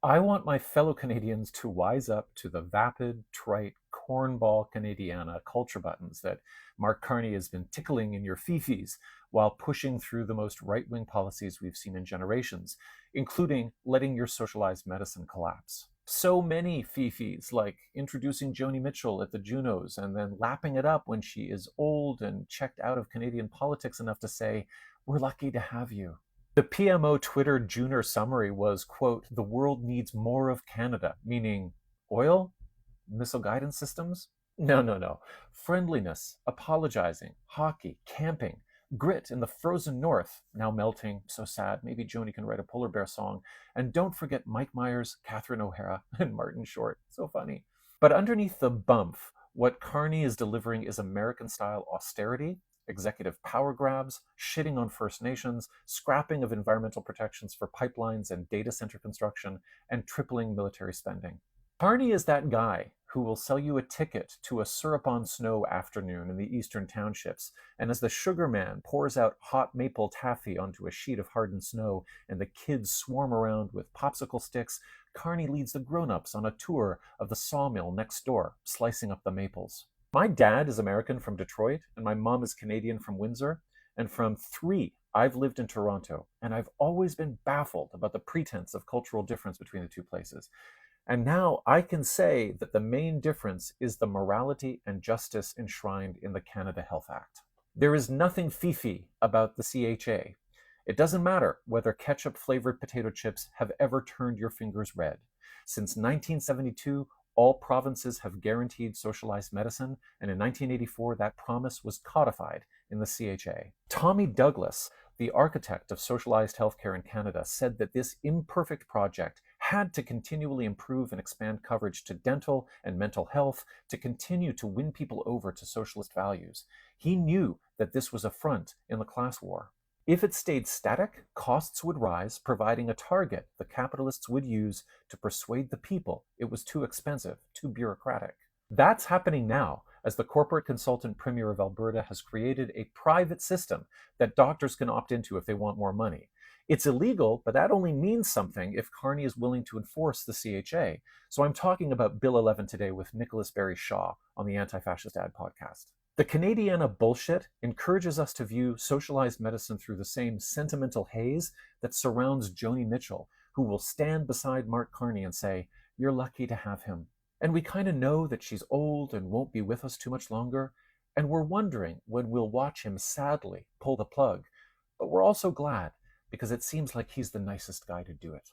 I want my fellow Canadians to wise up to the vapid, trite, cornball Canadiana culture buttons that Mark Carney has been tickling in your fifis while pushing through the most right wing policies we've seen in generations, including letting your socialized medicine collapse. So many fifis, like introducing Joni Mitchell at the Junos and then lapping it up when she is old and checked out of Canadian politics enough to say, "We're lucky to have you." The PMO Twitter Junior summary was, quote, "The world needs more of Canada," meaning oil, missile guidance systems? No, no, no. Friendliness, apologizing, hockey, camping, grit in the frozen north, now melting, so sad, maybe Joni can write a polar bear song. And don't forget Mike Myers, Catherine O'Hara, and Martin Short. So funny. But underneath the bump, what Carney is delivering is American style austerity, executive power grabs, shitting on First Nations, scrapping of environmental protections for pipelines and data center construction, and tripling military spending. Carney is that guy who will sell you a ticket to a syrup on snow afternoon in the eastern townships, and as the sugar man pours out hot maple taffy onto a sheet of hardened snow and the kids swarm around with popsicle sticks, Carney leads the grown-ups on a tour of the sawmill next door, slicing up the maples. My dad is American from Detroit, and my mom is Canadian from Windsor, and from three, I've lived in Toronto, and I've always been baffled about the pretense of cultural difference between the two places. And now I can say that the main difference is the morality and justice enshrined in the Canada Health Act. There is nothing fifi about the CHA. It doesn't matter whether ketchup flavored potato chips have ever turned your fingers red. Since 1972, all provinces have guaranteed socialized medicine, and in 1984, that promise was codified in the CHA. Tommy Douglas, the architect of socialized healthcare in Canada, said that this imperfect project had to continually improve and expand coverage to dental and mental health to continue to win people over to socialist values. He knew that this was a front in the class war. If it stayed static, costs would rise, providing a target the capitalists would use to persuade the people it was too expensive, too bureaucratic. That's happening now, as the corporate consultant premier of Alberta has created a private system that doctors can opt into if they want more money. It's illegal, but that only means something if Carney is willing to enforce the CHA. So I'm talking about Bill 11 today with Nicholas Barry Shaw on the Anti-Fascist Dad podcast. The Canadiana bullshit encourages us to view socialized medicine through the same sentimental haze that surrounds Joni Mitchell, who will stand beside Mark Carney and say, "You're lucky to have him." And we kind of know that she's old and won't be with us too much longer, and we're wondering when we'll watch him sadly pull the plug. But we're also glad, because it seems like he's the nicest guy to do it.